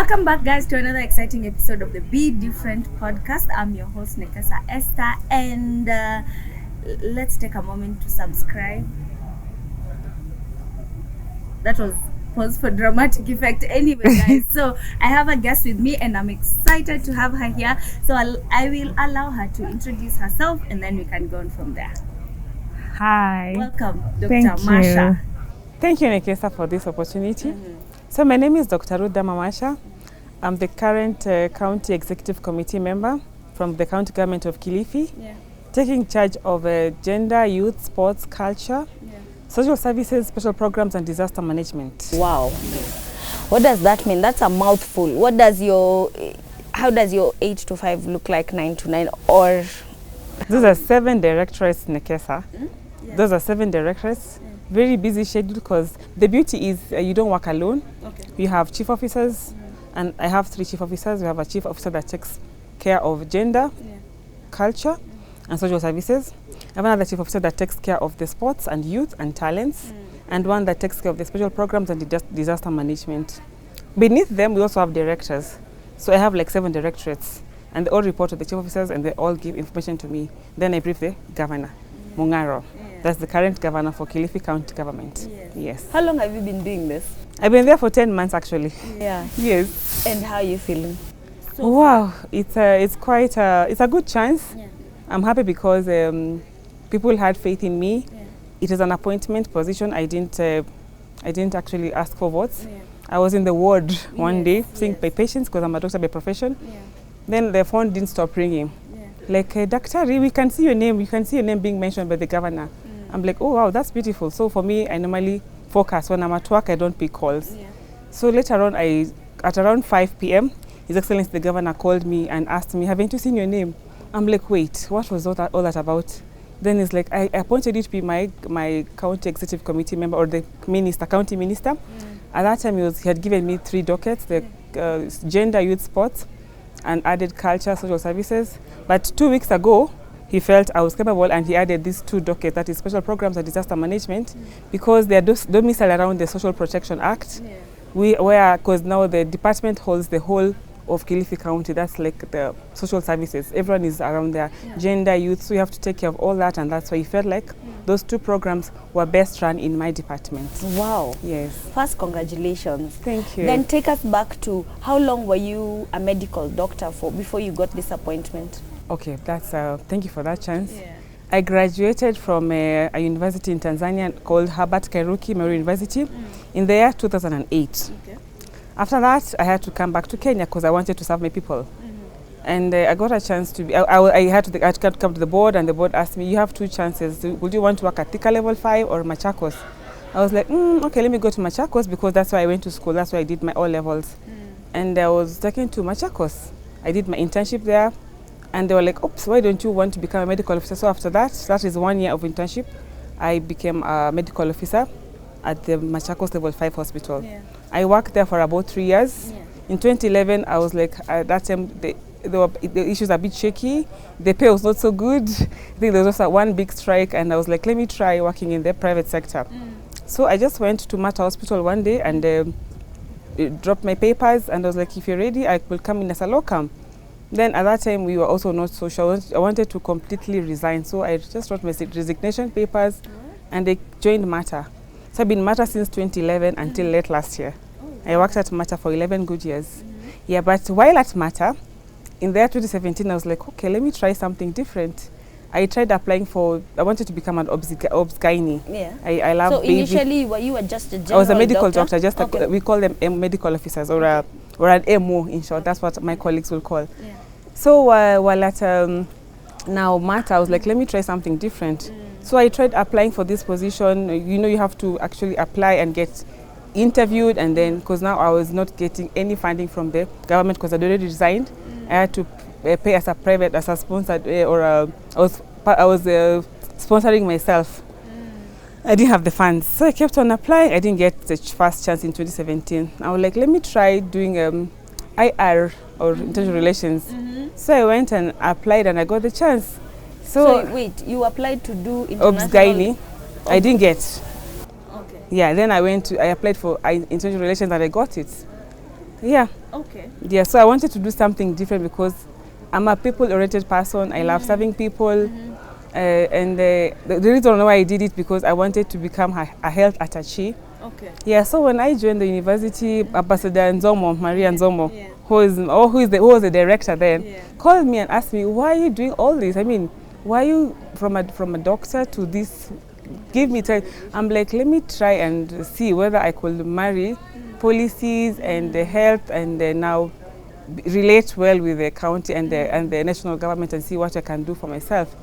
Welcome back, guys, to another exciting episode of the Be Different podcast. I'm your host, Nekesa Esther, and let's take a moment to subscribe. That was pause for dramatic effect. Anyway, guys, so I have a guest with me, and I'm excited to have her here. So I will allow her to introduce herself, and then we can go on from there. Hi. Welcome, Dr. Thank Masha. Thank you, Nekesa, for this opportunity. So my name is Dr. Ruth Dama Masha. I'm the current County Executive Committee member from the County Government of Kilifi, taking charge of gender, youth, sports, culture, social services, special programs, and disaster management. Wow. What does that mean? That's a mouthful. How does your 8 to 5 look like, 9 to 9, or? Those are 7 directorates, Nekesa. Those are 7 directorates. Very busy schedule, because the beauty is you don't work alone. You have chief officers, and I have 3 chief officers. We have a chief officer that takes care of gender, culture, and social services. I have another chief officer that takes care of the sports and youth and talents, and one that takes care of the special programs and disaster management. Beneath them, we also have directors. So I have like 7 directorates, and they all report to the chief officers, and they all give information to me. Then I brief the governor, Mungaro. That's the current governor for Kilifi County Government. Yes. How long have you been doing this? I've been there for 10 months actually. Yeah. Yes. And how are you feeling? Wow, it's a good chance. I'm happy because people had faith in me. It is an appointment position. I didn't actually ask for votes. I was in the ward one day seeing my patients, because I'm a doctor by profession. Then the phone didn't stop ringing. Like, Doctor, we can see your name. You can see your name being mentioned by the governor. I'm like, oh wow, that's beautiful. So for me, I normally focus. When I'm at work, I don't pick calls. So later on, at around 5 p.m., His Excellency the Governor called me and asked me, haven't you seen your name? I'm like, wait, what was all that about? Then he's like, I appointed you to be my county executive committee member, or the county minister. At that time, he had given me 3 dockets, the gender, youth, sports, and added culture, social services. But 2 weeks ago, he felt I was capable, and he added these 2 dockets, that is special programs and disaster management, because they are domiciled around the Social Protection Act, because now the department holds the whole of Kilifi County. That's like the social services. Everyone is around there, gender, youth, so you have to take care of all that, and that's why he felt like those 2 programs were best run in my department. Wow. Yes. First, congratulations. Thank you. Then take us back to how long were you a medical doctor for before you got this appointment? Okay, that's thank you for that chance. I graduated from a university in Tanzania called Herbert Kairuki Memorial University in the year 2008. After that, I had to come back to Kenya because I wanted to serve my people. And I got a chance to be, I had to come to the board, and the board asked me, you have 2 chances. Would you want to work at Thika Level 5 or Machakos? I was like, okay, let me go to Machakos, because that's where I went to school. That's where I did my O-levels. And I was taken to Machakos. I did my internship there. And they were like, oops, why don't you want to become a medical officer? So after that is 1 year of internship, I became a medical officer at the Machakos Level 5 hospital. I worked there for about 3 years. In 2011, I was like, at that time, the issues are a bit shaky. The pay was not so good. I think there was also one big strike, and I was like, let me try working in the private sector. So I just went to Mata Hospital one day and dropped my papers, and I was like, if you're ready, I will come in as a locum. Then at that time, we were also not so sure. I wanted to completely resign, so I just wrote my resignation papers, and I joined Mata. So I've been Mata since 2011 until late last year. I worked at Mata for 11 good years. Yeah, but while at Mata, in the year 2017, I was like, okay, let me try something different. I tried applying I wanted to become an obs-gynae. I love so baby. Initially, you were just a general doctor? I was a medical doctor, we call them medical officers, or an MO in short. That's what my colleagues will call. So while at now Mata, I was like, let me try something different. So I tried applying for this position. You know, you have to actually apply and get interviewed, and then, because now I was not getting any funding from the government because I'd already resigned, I had to pay as a sponsored, I was sponsoring myself. I didn't have the funds, so I kept on applying. I didn't get the first chance in 2017. I was like, let me try doing IR, or international relations. So I went and applied, and I got the chance. So wait, you applied to do international? Obs-gynae. I didn't get. Yeah, then I applied for international relations, and I got it. Yeah. Okay. Yeah, so I wanted to do something different because I'm a people-oriented person. I love serving people. And the reason why I did it because I wanted to become a health attaché. Okay. Yeah, so when I joined the university, Ambassador Nzomo, Maria Nzomo, Yeah. who was the director then, Yeah. called me and asked me, why are you doing all this? I mean, why are you from a doctor to this? Give me time. I'm like, let me try and see whether I could marry policies and the health and now relate well with the county and the national government and see what I can do for myself.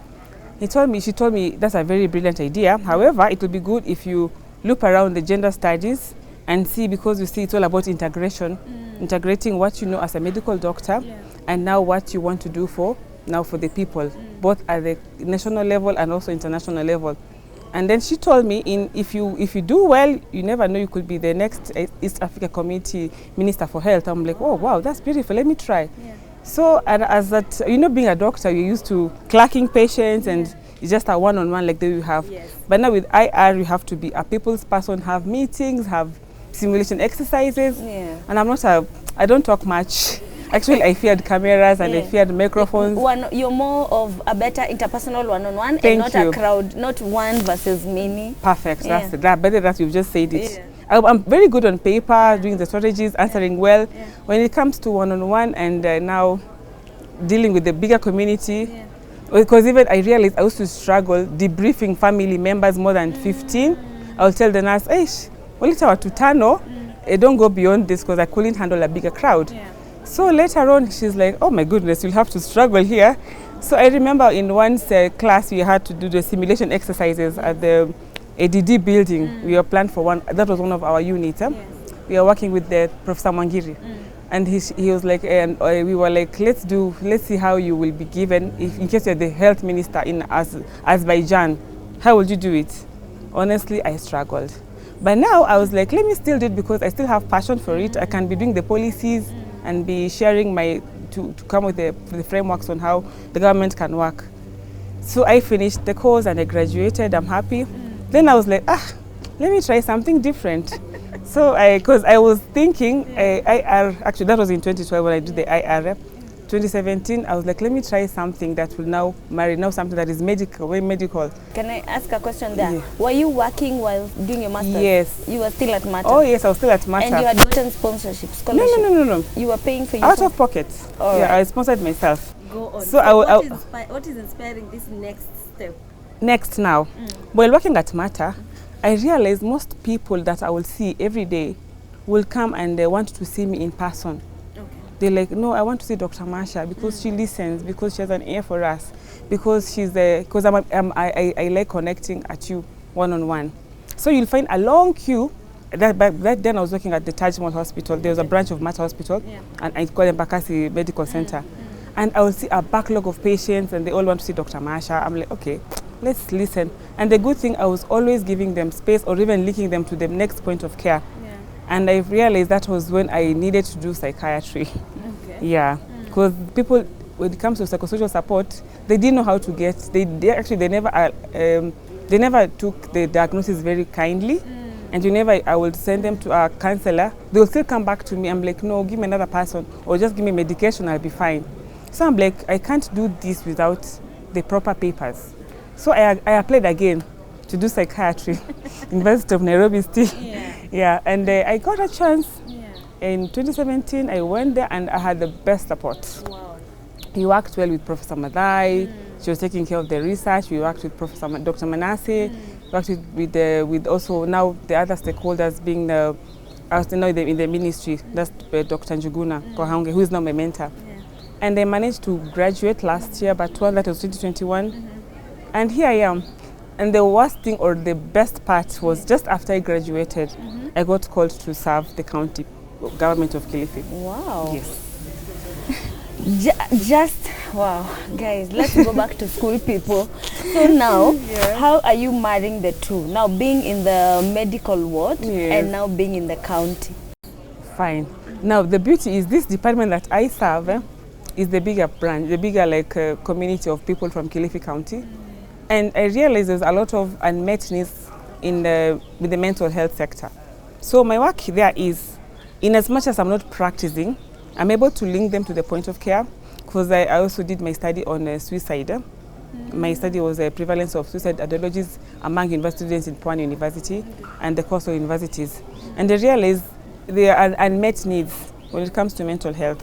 She told me that's a very brilliant idea. However, it would be good if you loop around the gender studies and see, because you see it's all about integration, integrating what you know as a medical doctor and now what you want to do for the people, both at the national level and also international level. And then she told me, if you do well, you never know, you could be the next East Africa Community Minister for Health. I'm like, oh wow, that's beautiful. Let me try. Yeah. So, and as that, being a doctor, you're used to clerking patients and it's just a one-on-one like that you have. Yes. But now with IR, you have to be a people's person, have meetings, have simulation exercises. Yeah. And I don't talk much. Actually, I feared cameras and I feared microphones. You're more of a better interpersonal one-on-one and not a crowd, not one versus many. Perfect. That's it. Better that you've just said it. Yeah. I'm very good on paper, doing the strategies, answering well. Yeah. When it comes to one-on-one and now dealing with the bigger community, because even I realized I used to struggle debriefing family members more than 15. I'll tell the nurse, don't go beyond this because I couldn't handle a bigger crowd. Yeah. So later on, she's like, oh my goodness, you'll have to struggle here. So I remember in one class, we had to do the simulation exercises at the ADD building. We were planned for one, that was one of our units. Yes. We were working with the Professor Mangiri. And he was like, we were like, let's see how you will be given, in case you're the health minister in Azerbaijan, how will you do it? Honestly, I struggled. But now I was like, let me still do it because I still have passion for it. I can be doing the policies and be sharing to come with the frameworks on how the government can work. So I finished the course and I graduated, I'm happy. Then I was like, let me try something different. So because I was thinking, IR, actually that was in 2012 when I did the IR. 2017, I was like, let me try something that will now something that is very medical. Can I ask a question there? Yeah. Were you working while doing your master's? Yes. You were still at Mater? Oh yes, I was still at Mater. And you had gotten sponsorship, scholarship? No. You were paying for yourself? Out of pocket. Yeah, I sponsored myself. Go on. So what is inspiring this next step? Next now. While working at Mater, I realized most people that I will see every day will come and they want to see me in person. They're like, no, I want to see Dr. Masha because she listens, because she has an ear for us, because because I like connecting at you one-on-one. So you'll find a long queue. Back then I was working at the Taj Mahal Hospital. There was a branch of Mater Hospital, and I called Embakasi Medical Center. And I will see a backlog of patients and they all want to see Dr. Masha. I'm like, okay, let's listen. And the good thing, I was always giving them space or even linking them to the next point of care. And I realized that was when I needed to do psychiatry. Okay. Yeah, because people, when it comes to psychosocial support, they didn't know how to get. They never took the diagnosis very kindly, and I would send them to a counselor. They will still come back to me. I'm like, no, give me another person, or just give me medication. I'll be fine. So I'm like, I can't do this without the proper papers. So I applied again to do psychiatry, University of Nairobi still. Yeah, and I got a chance. In 2017, I went there and I had the best support. Wow. We worked well with Professor Madai. She was taking care of the research. We worked with Professor Dr. Manasseh. Worked with also now the other stakeholders being in the ministry. That's Dr. Njuguna Kohange, who is now my mentor. And I managed to graduate last year, but that was 2021. And here I am. And the worst thing or the best part was just after I graduated, I got called to serve the county government of Kilifi. Wow. Yes. Wow. Guys, let's go back to school, people. So now, how are you marrying the two? Now being in the medical ward and now being in the county. Fine. Now the beauty is this department that I serve is the bigger branch, the bigger community of people from Kilifi County. And I realized there's a lot of unmet needs with the mental health sector. So my work there is in as much as I'm not practicing, I'm able to link them to the point of care, because I also did my study on suicide. My study was the prevalence of suicide ideologies among university students in Pwani University and the coastal universities. And I realized there are unmet needs when it comes to mental health.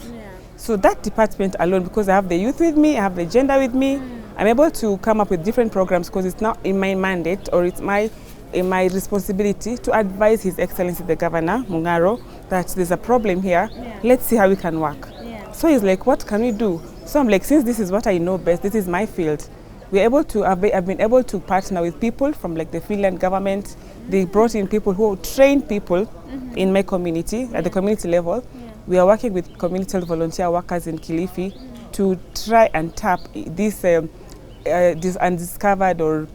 So that department alone, because I have the youth with me, I have the gender with me, I'm able to come up with different programs, because it's now in my mandate, or it's my responsibility to advise His Excellency the Governor, Mungaro, that there's a problem here. Let's see how we can work. So he's like, what can we do? So I'm like, since this is what I know best, this is my field, I've been able to partner with people from like the Finland government. They brought in people who train people in my community, at the community level. We are working with community health volunteer workers in Kilifi to try and tap this undiscovered or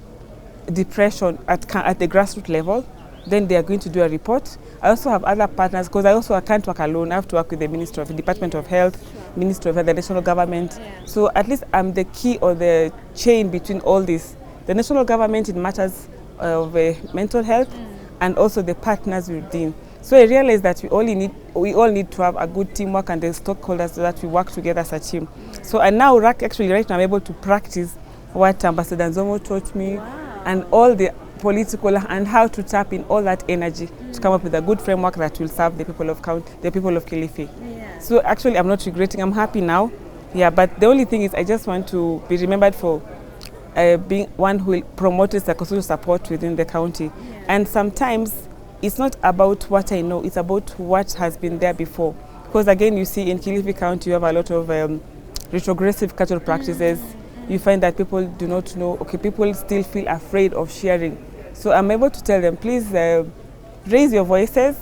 depression at the grassroots level. Then they are going to do a report. I also have other partners, because I can't work alone. I have to work with the Ministry of the Department of Health, Ministry of Health, the national government. So at least I'm the key or the chain between all this. The national government in matters of mental health, and also the partners within. So I realized that we all need to have a good teamwork and the stakeholders, so that we work together as a team. So and now actually right now I'm able to practice what Ambassador Nzomo taught me, and all the political and how to tap in all that energy to come up with a good framework that will serve the people of Kilifi. So actually I'm not regretting, I'm happy now. But the only thing is I just want to be remembered for being one who promotes psychosocial support within the county. And sometimes it's not about what I know, it's about what has been there before. Because again, you see in Kilifi County you have a lot of retrogressive cultural practices. You find that people do not know, people still feel afraid of sharing. So I'm able to tell them, please raise your voices,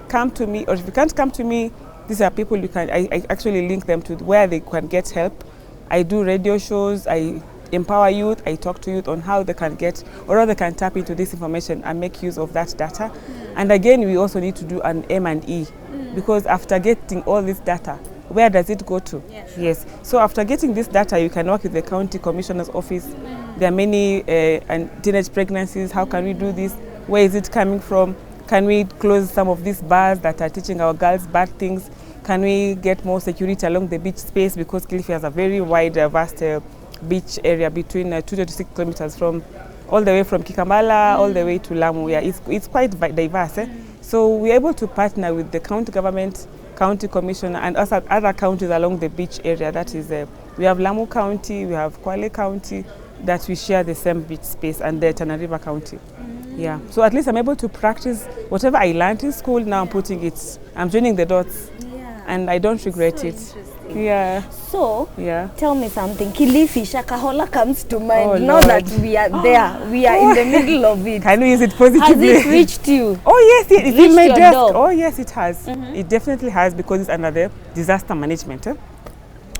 come to me, or if you can't come to me, these are people I actually link them to where they can get help. I do radio shows, I empower youth, I talk to youth on how they can get, or how they can tap into this information and make use of that data. And again, we also need to do an M&E, because after getting all this data, where does it go to? Yes. So after getting this data, you can work with the county commissioner's office. There are many teenage pregnancies. How can we do this? Where is it coming from? Can we close some of these bars that are teaching our girls bad things? Can we get more security along the beach space? Because Kilifi has a very wide, vast beach area between 2 to 6 kilometers from all the way from Kikambala all the way to Lamu. It's quite diverse. So we're able to partner with the county government, county commissioner, and also other counties along the beach area. That is, we have Lamu County, we have Kwale County, that we share the same beach space, and the Tana River County. So at least I'm able to practice whatever I learned in school. Now I'm joining the dots, and I don't regret it. So, tell me something. Kilifi, Shakahola comes to mind. Now that we are there, we are in the middle of it. Can we use it positively? Has it reached you? Oh yes, it's in my desk. Oh yes, it has. It definitely has, because it's under the disaster management.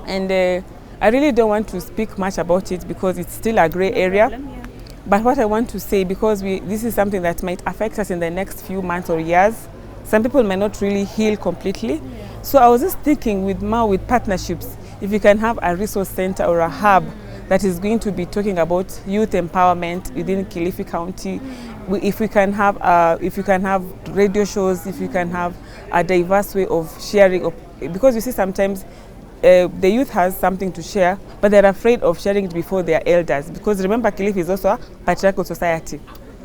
And I really don't want to speak much about it, because it's still a gray area. But what I want to say, because this is something that might affect us in the next few months or years. Some people may not really heal completely. So I was just thinking with partnerships, if you can have a resource center or a hub that is going to be talking about youth empowerment within Kilifi County, if you can have radio shows, if you can have a diverse way of sharing, because you see sometimes the youth has something to share, but they're afraid of sharing it before their elders, because remember, Kilifi is also a patriarchal society.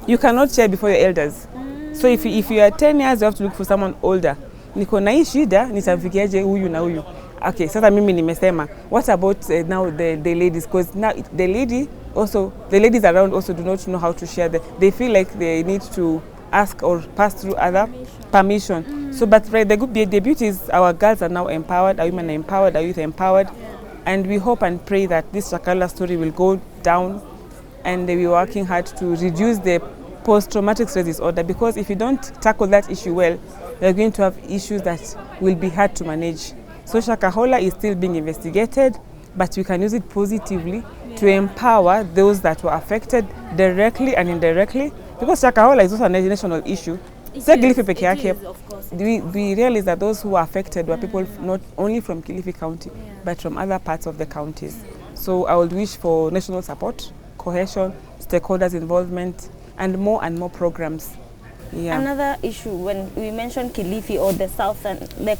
You cannot share before your elders. So if you are 10 years, you have to look for someone older. Niko na hii shida, nitamfikiaje huyu na huyu. Okay, sasa mimi nimesema. What about now the ladies? Because now the ladies around also do not know how to share. They feel like they need to ask or pass through other permission. So, but right, the beauty is our girls are now empowered, our women are empowered, our youth are empowered, and we hope and pray that this Shakala story will go down, and we're working hard to reduce the post-traumatic stress disorder, because if you don't tackle that issue well, you're going to have issues that will be hard to manage. So Shakahola is still being investigated, but we can use it positively to empower those that were affected directly and indirectly, because Shakahola is also a national issue. We realize that those who were affected were people not only from Kilifi County, but from other parts of the counties. So I would wish for national support, cohesion, stakeholders' involvement, and more programs Yeah. Another issue when we mentioned Kilifi or the south and the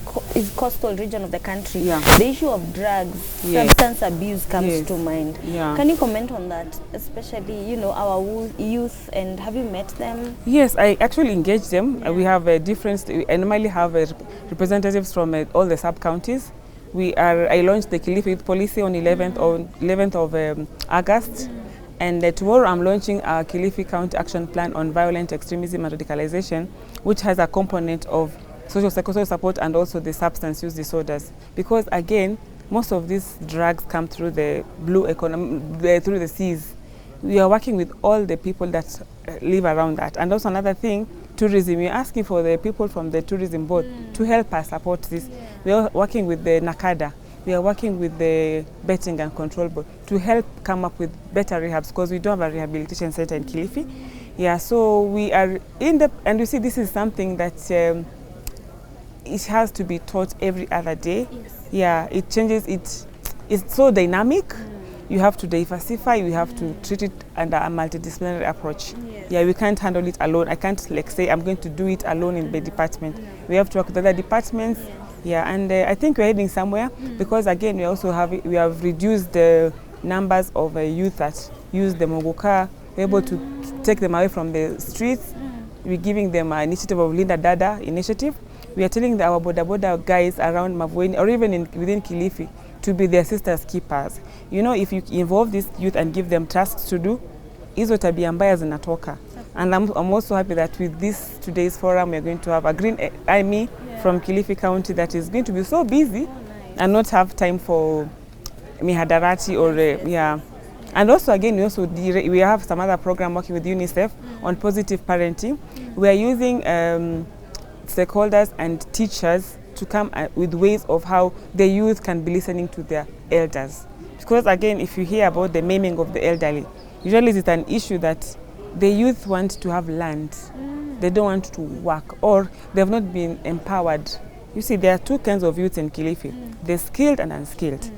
coastal region of the country, the issue of drugs, substance abuse comes to mind. Can you comment on that, especially, you know, our youth, and have you met them? Yes, I actually engage them. We have a different, I normally have representatives from all the sub-counties. I launched the Kilifi Youth Policy on 11th of August. And tomorrow I'm launching a Kilifi County Action Plan on Violent Extremism and Radicalization, which has a component of social psychosocial support and also the substance use disorders. Because again, most of these drugs come through the blue economy, through the seas. We are working with all the people that live around that. And also another thing, tourism. We're asking for the people from the tourism board to help us support this. We are working with the NACADA. We are working with the betting and control board to help come up with better rehabs, because we don't have a rehabilitation center in Kilifi. Yeah, so we are in the, and you see this is something that it has to be taught every other day. Yeah, it changes, it's so dynamic. You have to diversify, you have to treat it under a multidisciplinary approach. Yeah, we can't handle it alone. I can't like say I'm going to do it alone in the department. We have to work with other departments. Yeah, and I think we're heading somewhere because again we have reduced the numbers of youth that use the Mogoka. We're able to take them away from the streets. We're giving them an initiative of Linda Dada initiative. We are telling our boda guys around Mavueni or even within Kilifi to be their sisters keepers. You know, if you involve these youth and give them tasks to do, hizo tabia mbaya zinatoka. And I'm also happy that with this today's forum, we're going to have a green army from Kilifi County that is going to be so busy and not have time for mihadarati or yeah. And also again, we have some other program working with UNICEF on positive parenting. We are using stakeholders and teachers to come with ways of how the youth can be listening to their elders. Because again, if you hear about the maiming of the elderly, usually it's an issue that the youth want to have land. They don't want to work, or they have not been empowered. You see, there are two kinds of youth in Kilifi, the skilled and unskilled.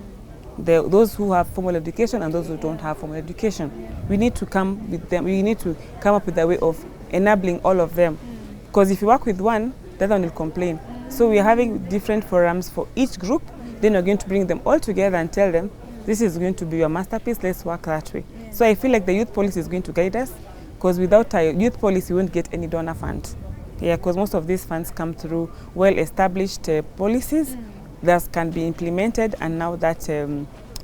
Those who have formal education and those who don't have formal education. We need to come with them. We need to come up with a way of enabling all of them. Because if you work with one, the other one will complain. So we are having different forums for each group. Then we're going to bring them all together and tell them, this is going to be your masterpiece, let's work that way. So I feel like the youth policy is going to guide us, because without a youth policy, we won't get any donor fund. Yeah, because most of these funds come through well-established policies that can be implemented, and now that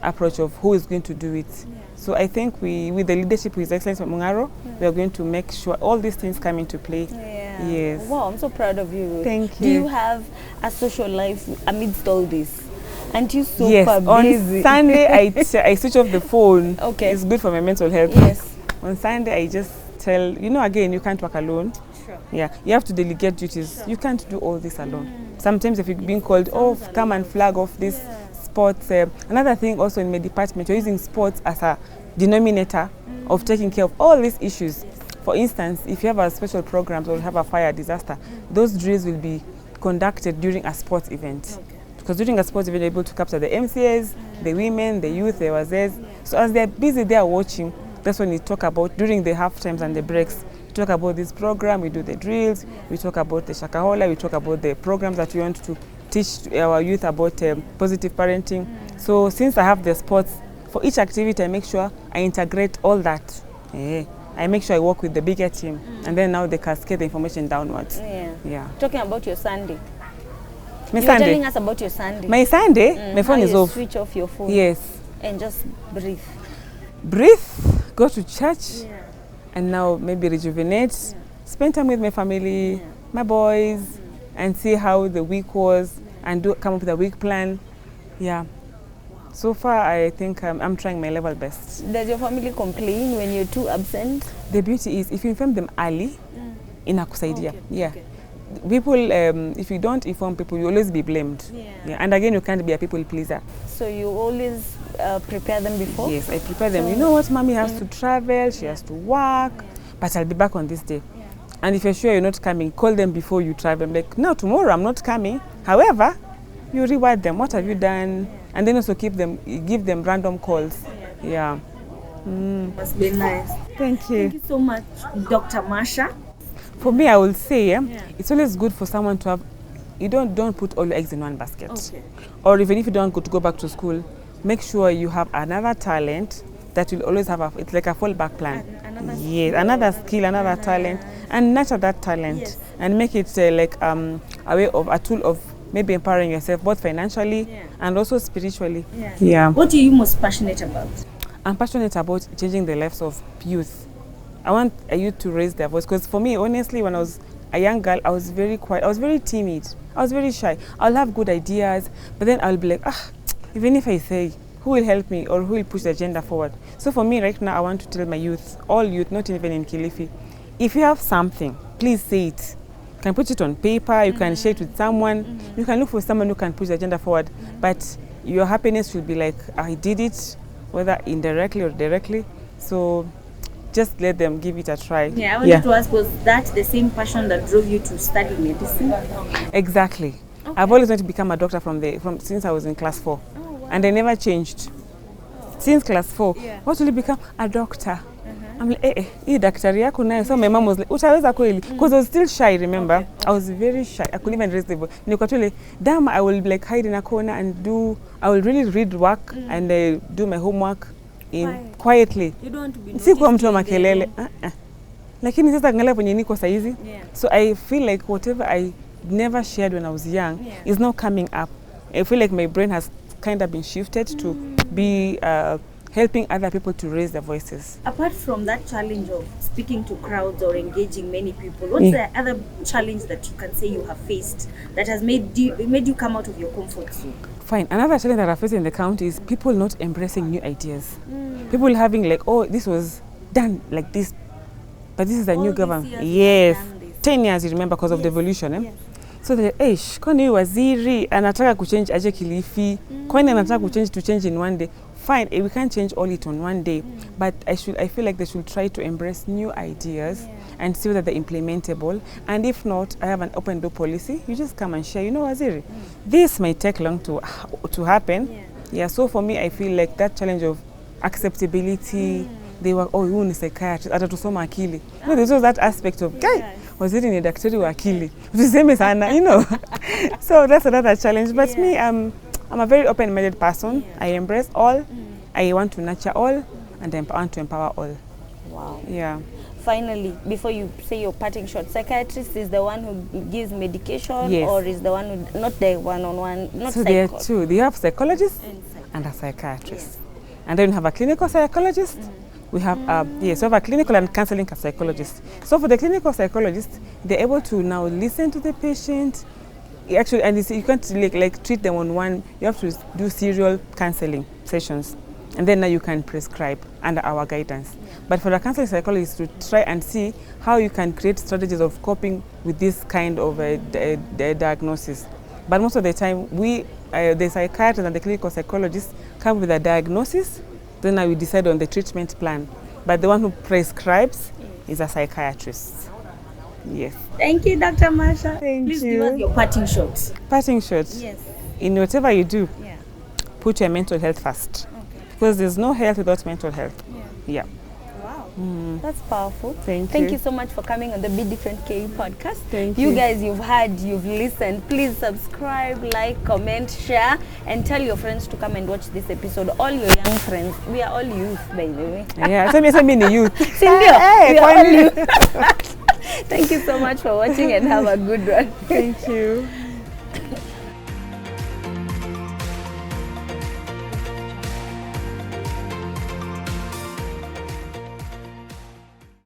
approach of who is going to do it. So I think with the leadership of His Excellency Mungaro, we are going to make sure all these things come into play. Yes. Wow, I'm so proud of you, Ruth. Thank you. Do you have a social life amidst all this? And you super busy. On Sunday, I switch off the phone. Okay. It's good for my mental health. Yes. On Sunday, I just tell, again, you can't work alone. Sure. Yeah, you have to delegate duties. Sure. You can't do all this alone. Sometimes if you're being called, come and flag off this sports. Another thing also in my department, you're using sports as a denominator of taking care of all these issues. For instance, if you have a special program or have a fire disaster, those drills will be conducted during a sports event. Okay. Because during a sports event, you're able to capture the MCAs, the women, the youth, the wazes. So as they're busy there watching, that's when we talk about, during the half times and the breaks, we talk about this program, we do the drills, we talk about the shakahola, we talk about the programs that we want to teach our youth about positive parenting. So since I have the sports, for each activity, I make sure I integrate all that. I make sure I work with the bigger team, and then now they cascade the information downwards. Yeah. Talking about your Sunday. You're telling us about your Sunday. My Sunday, my phone is off. Switch off your phone. Yes. And just breathe. Breathe, go to church, and now maybe rejuvenate, spend time with my family, my boys, and see how the week was, and come up with a week plan. Yeah. So far, I think I'm trying my level best. Does your family complain when you're too absent? The beauty is, if you inform them early, inakusaidia. Okay. People, if you don't inform people, you always be blamed. And again, you can't be a people pleaser. So you always prepare them before? Yes, I prepare them. You know what, mommy has to travel, she has to work, but I'll be back on this day. And if you're sure you're not coming, call them before you travel. Like, no, tomorrow I'm not coming. However, you reward them. What have you done? And then also give them random calls. Must be nice. Thank you. Thank you so much, Dr. Masha. For me, I will say it's always good for someone to have, you don't put all your eggs in one basket. Okay. Or even if you don't go back to school, make sure you have another talent that will always have it's like a fallback plan. Another skill, another talent, and nurture that talent and make it like a way of a tool of maybe empowering yourself both financially and also spiritually. What are you most passionate about? I'm passionate about changing the lives of youth. I want a youth to raise their voice, because for me, honestly, when I was a young girl, I was very quiet. I was very timid. I was very shy. I'll have good ideas, but then I'll be like, even if I say, who will help me or who will push the agenda forward? So for me right now, I want to tell my youth, all youth, not even in Kilifi, if you have something, please say it. You can put it on paper, you can share it with someone, you can look for someone who can push the agenda forward, but your happiness will be like, I did it, whether indirectly or directly. So just let them give it a try. I wanted to ask, was that the same passion that drove you to study medicine? Exactly. Okay. I've always wanted to become a doctor since I was in class 4. And I never changed. Since class 4, what will you become? A doctor. I'm like, hii daktari yako nayo. So my mom was like, utaweza kweli? Because I was still shy, remember? I was very shy. I couldn't even raise the voice. Nilikuwa Dama, I will like hide in a corner and I will really read work and do my homework quietly. You don't want to be Sikuwa mtu wa makelele. Lakini sasa angalia penye niko saizi. So I feel like whatever I never shared when I was young is now coming up. I feel like my brain has kind of been shifted to be helping other people to raise their voices. Apart from that challenge of speaking to crowds or engaging many people, what's the other challenge that you can say you have faced that has made you come out of your comfort zone? Fine. Another challenge that I face in the county is people not embracing new ideas. People having like, this was done like this, but this is a new government. 10 years, you remember, because of the evolution. So they're kwani waziri anataka kuchange aje Kilifi, kwani anataka kuchange to change in one day. Fine, we can't change all it on one day, but I feel like they should try to embrace new ideas and see whether they're implementable. And if not, I have an open door policy. You just come and share. Waziri, this might take long to happen. So for me, I feel like that challenge of acceptability. They were, you ni psychiatrist, atatusoma akili. There's also that aspect of, waziri ni daktari wa akili. Tuseme sana, So that's another challenge. But me, I'm a very open-minded person. I embrace all. I want to nurture all, and I want to empower all. Wow. Yeah. Finally, before you say your parting shot, psychiatrist is the one who gives medication, or is the one who, not the one-on-one, not so there are two. They have psychologists and a psychiatrist. And then we have a clinical psychologist. We have we have a clinical and counseling psychologist. So for the clinical psychologist, they're able to now listen to the patient. Actually, and you can't like treat them on one. You have to do serial counseling sessions, and then now you can prescribe under our guidance. But for the counseling psychologist, to try and see how you can create strategies of coping with this kind of diagnosis. But most of the time, the psychiatrist and the clinical psychologist come with a diagnosis. Then I will decide on the treatment plan. But the one who prescribes is a psychiatrist. Yes. Thank you, Dr. Masha. Please give us your parting shot. Parting shot? Yes. In whatever you do, put your mental health first. Because there's no health without mental health. Yeah. Wow. That's powerful. Thank you so much for coming on the Be Different KE podcast. Thank you. You guys, you've heard, you've listened. Please subscribe, like, comment, share, and tell your friends to come and watch this episode. All your young friends. We are all youth, by the way. Yeah, so me the youth. Cindy, we are all youth. Thank you so much for watching and have a good one. Thank you.